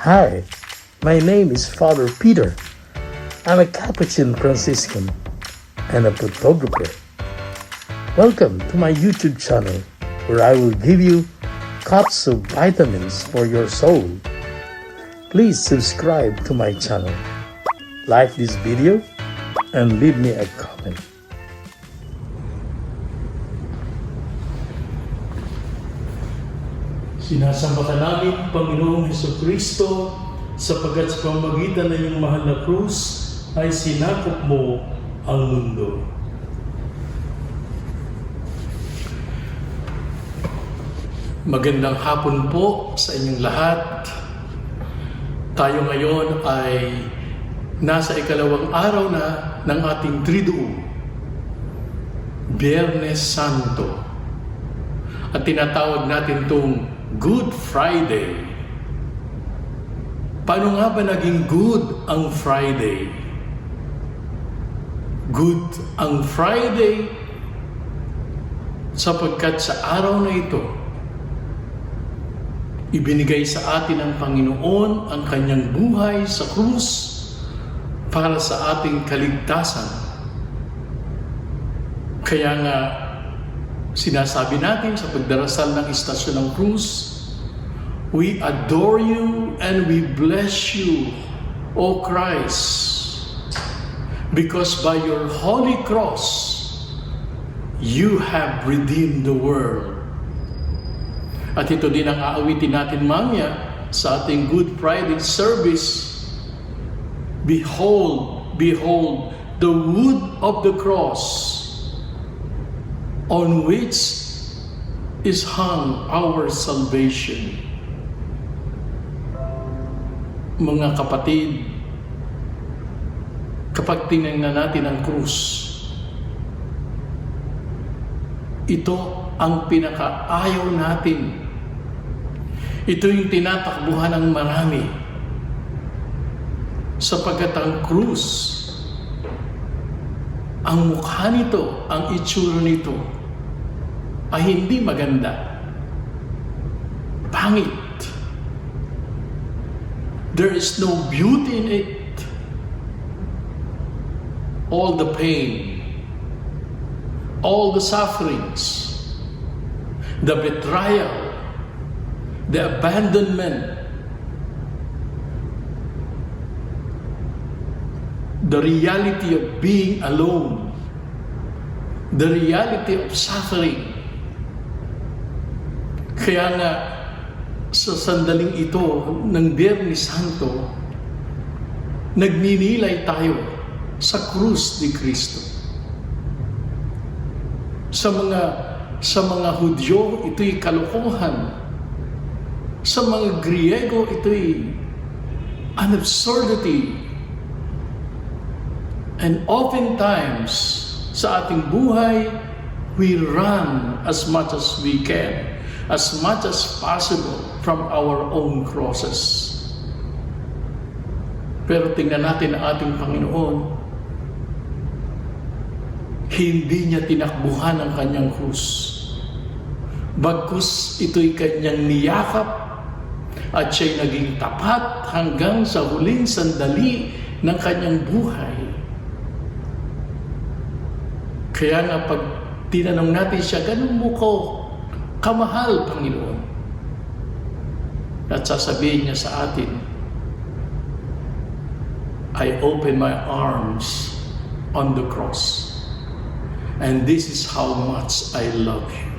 Hi, my name is Father Peter. I'm a Capuchin Franciscan and a photographer. Welcome to my YouTube channel where I will give you cups of vitamins for your soul. Please subscribe to my channel, like this video, and leave me a comment. Sinasamba ka namin, Panginoong Hesukristo, sapagkat sa pamamagitan ng iyong mahal na krus ay sinakop mo ang mundo. Magandang hapon po sa inyong lahat. Tayo ngayon ay nasa ikalawang araw na ng ating Triduum, Biyernes Santo. At tinatawag natin itong Good Friday. Paano nga ba naging good ang Friday? Good ang Friday sapagkat sa araw na ito, ibinigay sa atin ng Panginoon ang kanyang buhay sa krus para sa ating kaligtasan. Kaya nga, sinasabi natin sa pagdarasal ng istasyon ng krus, we adore you and we bless you, O Christ, because by your holy cross, you have redeemed the world. At ito din ang aawitin natin mamaya sa ating Good Friday service. Behold, behold, the wood of the cross on which is hung our salvation. Mga kapatid, kapag tingnan natin ang krus, ito ang pinakaayaw natin. Ito yung tinatakbuhan ng marami. Sapagkat ang krus, ang mukha nito, ang itsura nito, ay hindi maganda. Pangit. There is no beauty in it. All the pain, all the sufferings, the betrayal, the abandonment, the reality of being alone, the reality of suffering. Kaya nga, sa sandaling ito ng Biyernes Santo, nagninilay tayo sa krus ni Kristo. Sa mga Hudyo, ito'y kalokohan. Sa mga Griego, ito'y an absurdity. And oftentimes, sa ating buhay, we run as much as we can, as much as possible from our own crosses. Pero tingnan natin ang ating Panginoon, hindi niya tinakbuhan ang kanyang krus. Bagkus ito'y kanyang niyakap at siya'y naging tapat hanggang sa huling sandali ng kanyang buhay. Kaya nga pag tinanong natin siya, ganun mo ko kamahal, Panginoon? At sasabihin niya sa atin, I open my arms on the cross. And this is how much I love you.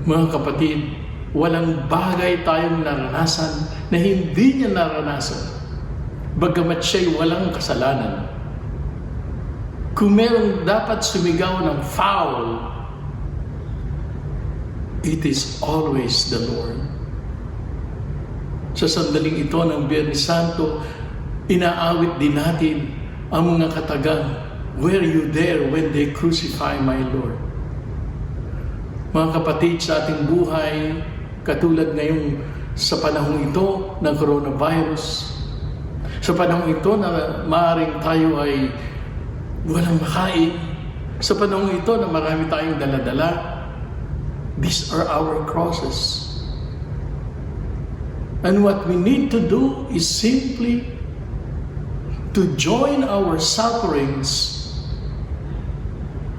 Mga kapatid, walang bagay tayong naranasan na hindi niya naranasan, bagamat siya'y walang kasalanan. Kung merong dapat sumigaw ng foul, it is always the Lord. Sa sandaling ito ng Biyernes Santo, inaawit din natin ang mga katagang, were you there when they crucify my Lord? Mga kapatid, sa ating buhay, katulad ngayong sa panahong ito ng coronavirus, sa panahong ito na maaaring tayo ay walang makain, sa panahong ito na marami tayong daladala, these are our crosses. And what we need to do is simply to join our sufferings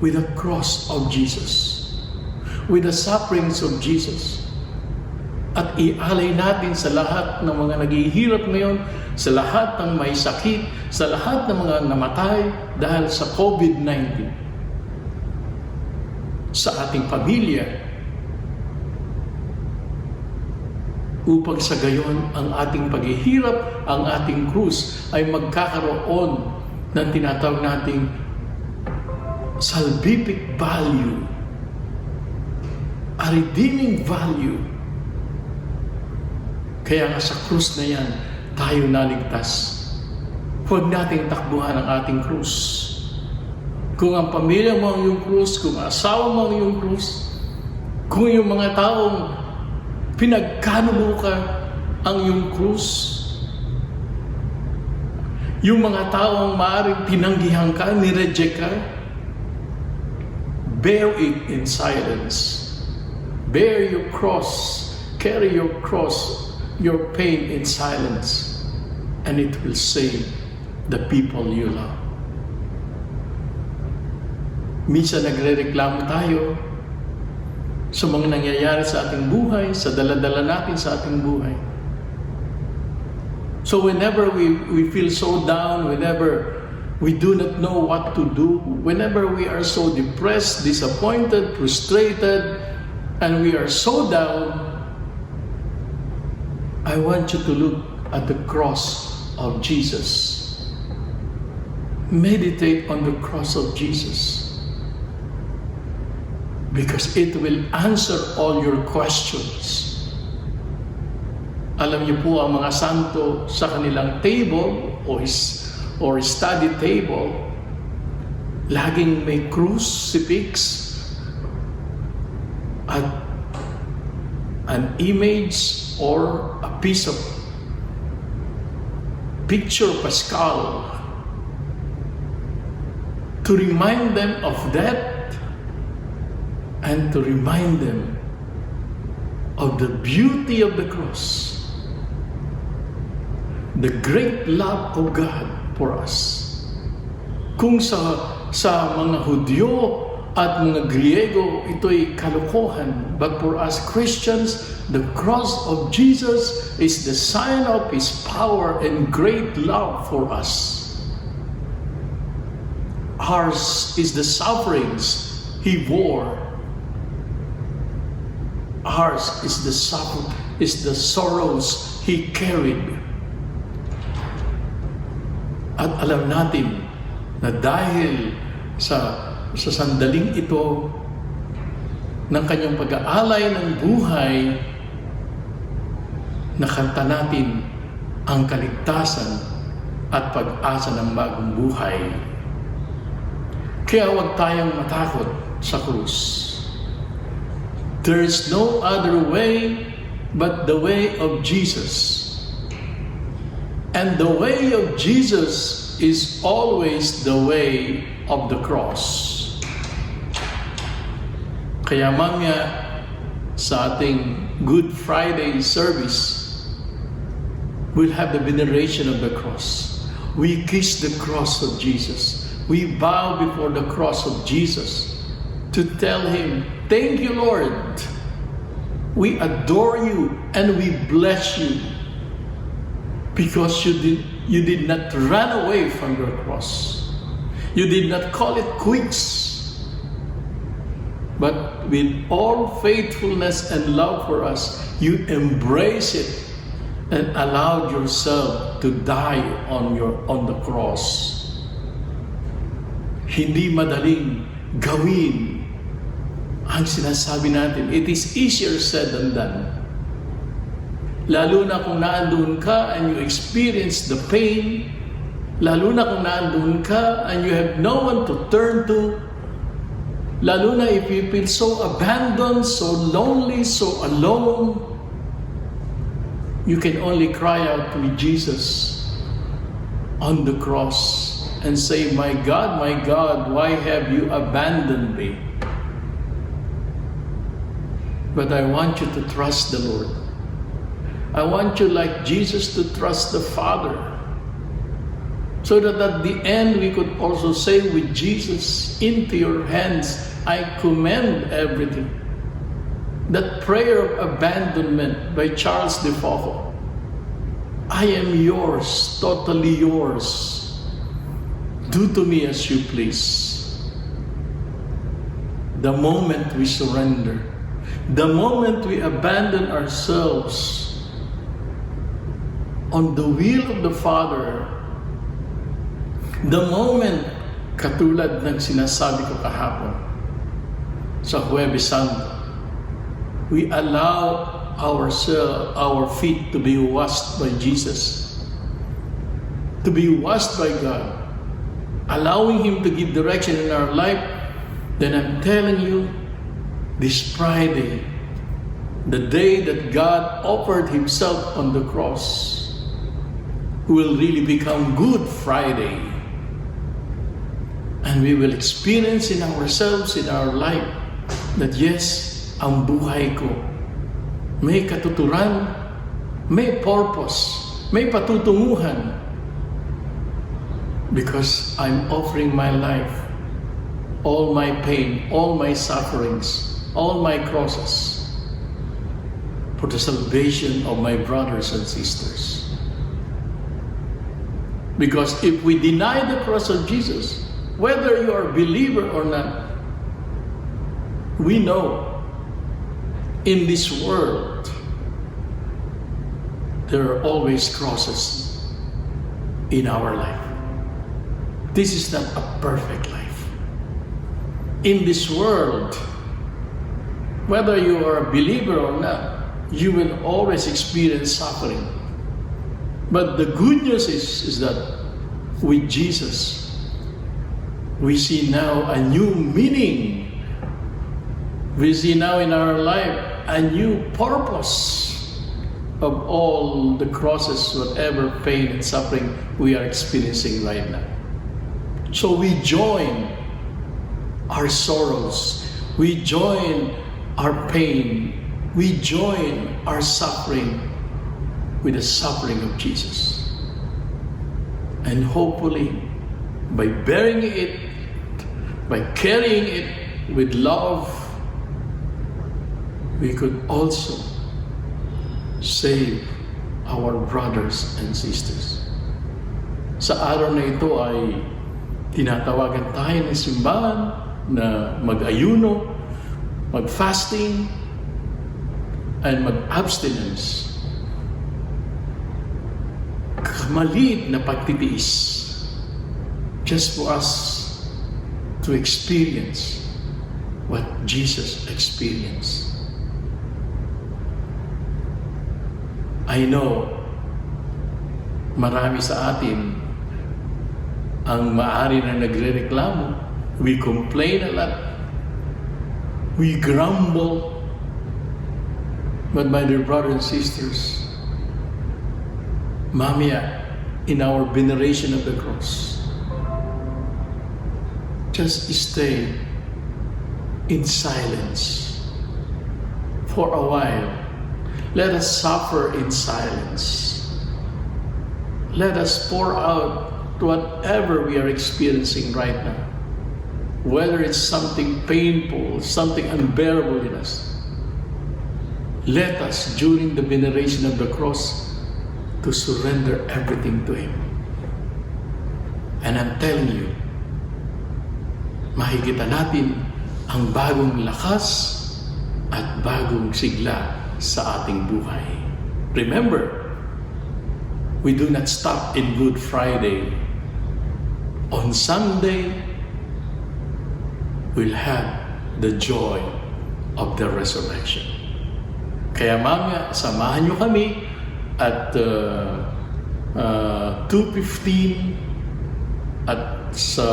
with the cross of Jesus, with the sufferings of Jesus. At ialay natin sa lahat ng mga naghihirap ngayon, sa lahat ng may sakit, sa lahat ng mga namatay dahil sa COVID-19, sa ating pamilya, upang sa gayon ang ating paghihirap, ang ating krus ay magkakaroon ng tinatawag nating salvific value, a redeeming value. Kaya nga sa krus na yan, tayo naligtas. Huwag nating takbuhan ang ating krus. Kung ang pamilya mo ang iyong krus, kung asawa mo ang iyong krus, kung yung mga taong pinagkanulo ka ang iyong krus, yung mga taong maaaring tinanggihan ka, nireject ka, bear it in silence. Bear your cross, carry your cross, your pain in silence, and it will save the people you love. Minsan nagre-reklamo tayo sa mga nangyayari sa ating buhay, sa dala-dala natin sa ating buhay. So whenever we feel so down, whenever we do not know what to do, whenever we are so depressed, disappointed, frustrated, and we are so down, I want you to look at the cross of Jesus. Meditate on the cross of Jesus, because it will answer all your questions. Alam niyo po ang mga santo sa kanilang table or study table, laging may crucifix at an image or a piece of picture Pascal to remind them of that and to remind them of the beauty of the cross, the great love of God for us. Kung sa mga Hudyo at mga Griego, ito'y kalokohan. But for us Christians, the cross of Jesus is the sign of His power and great love for us. Ours is the sufferings He bore. Ours is the sorrows He carried. At alam natin na dahil sa sandaling ito ng kanyang pag-aalay ng buhay, nakanta natin ang kaligtasan at pag-asa ng bagong buhay. Kaya huwag tayong matakot sa krus. There is no other way but the way of Jesus. And the way of Jesus is always the way of the cross. Kaya mamaya sa ating Good Friday service, we'll have the veneration of the cross. We kiss the cross of Jesus. We bow before the cross of Jesus to tell Him, thank you, Lord. We adore you and we bless you because you did not run away from your cross. You did not call it quits. But with all faithfulness and love for us, you embrace it and allowed yourself to die on the cross. Hindi madaling gawin ang sinasabi natin. It is easier said than done. Lalo na kung naandoon ka and you experience the pain, lalo na kung naandoon ka and you have no one to turn to, lalo na if you feel so abandoned, so lonely, so alone, you can only cry out to Jesus on the cross and say, my God, why have you abandoned me? But I want you to trust the Lord. I want you, like Jesus, to trust the Father. So that at the end, we could also say with Jesus, into your hands, I commend everything. That prayer of abandonment by Charles de Foucault. I am yours, totally yours. Do to me as you please. The moment we surrender, the moment we abandon ourselves on the will of the Father, the moment, katulad ng sinasabi ko kahapon sa Huwebes Santo, we allow our feet to be washed by Jesus, to be washed by God, allowing Him to give direction in our life, then I'm telling you, this Friday, the day that God offered Himself on the cross, will really become Good Friday. And we will experience in ourselves, in our life, that yes, ang buhay ko may katuturan, may purpose, may patutunguhan. Because I'm offering my life, all my pain, all my sufferings, all my crosses, for the salvation of my brothers and sisters. Because if we deny the cross of Jesus, whether you are a believer or not, we know in this world there are always crosses in our life. This is not a perfect life. In this world, whether you are a believer or not, you will always experience suffering. But the good news is that with Jesus, we see now a new meaning. We see now in our life a new purpose of all the crosses, whatever pain and suffering we are experiencing right now. So we join our sorrows, we join our pain, we join our suffering with the suffering of Jesus. And hopefully, by bearing it, by carrying it with love, we could also save our brothers and sisters. Sa araw na ito ay tinatawagan tayo ng simbahan na mag-ayuno, mag-fasting, and mag-abstinence. Maliit na pagtitiis just for us to experience what Jesus experienced. I know marami sa atin ang maaari na nagre-reklamo. We complain a lot. We grumble. But my dear brothers and sisters, mamaya, in our veneration of the cross, just stay in silence for a while. Let us suffer in silence. Let us pour out whatever we are experiencing right now. Whether it's something painful, something unbearable in us. Let us, during the veneration of the cross, to surrender everything to Him. And I'm telling you, makikita natin ang bagong lakas at bagong sigla sa ating buhay. Remember, we do not stop in Good Friday. On Sunday, we'll have the joy of the resurrection. Kaya mamaya, samahan nyo kami at 2:15 at sa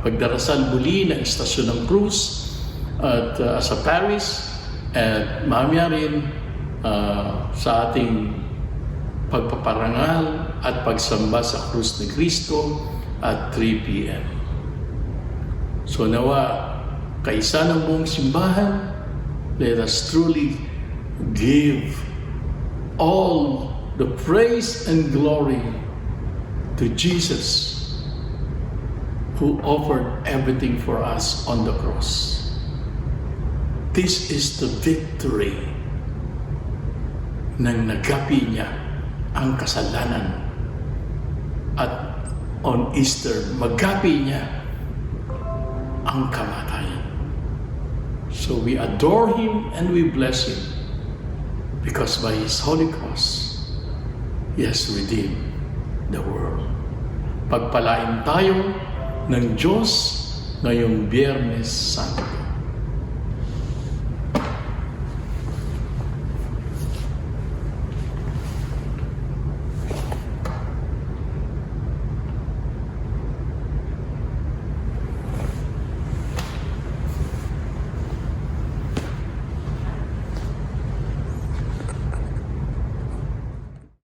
pagdarasal muli ng Istasyon ng Cruz at sa Paris, at mamaya rin sa ating pagpaparangal at pagsamba sa krus ni Kristo at 3 p.m. So nawa, kaisa ng buong simbahan, let us truly give all the praise and glory to Jesus, who offered everything for us on the cross. This is the victory nang nagapi niya ang kasalanan. At on Easter, magapi niya ang kamatayan. So we adore Him and we bless Him because by His holy cross, He has redeemed the world. Pagpalain tayo ng Diyos ngayong Biyernes Santo.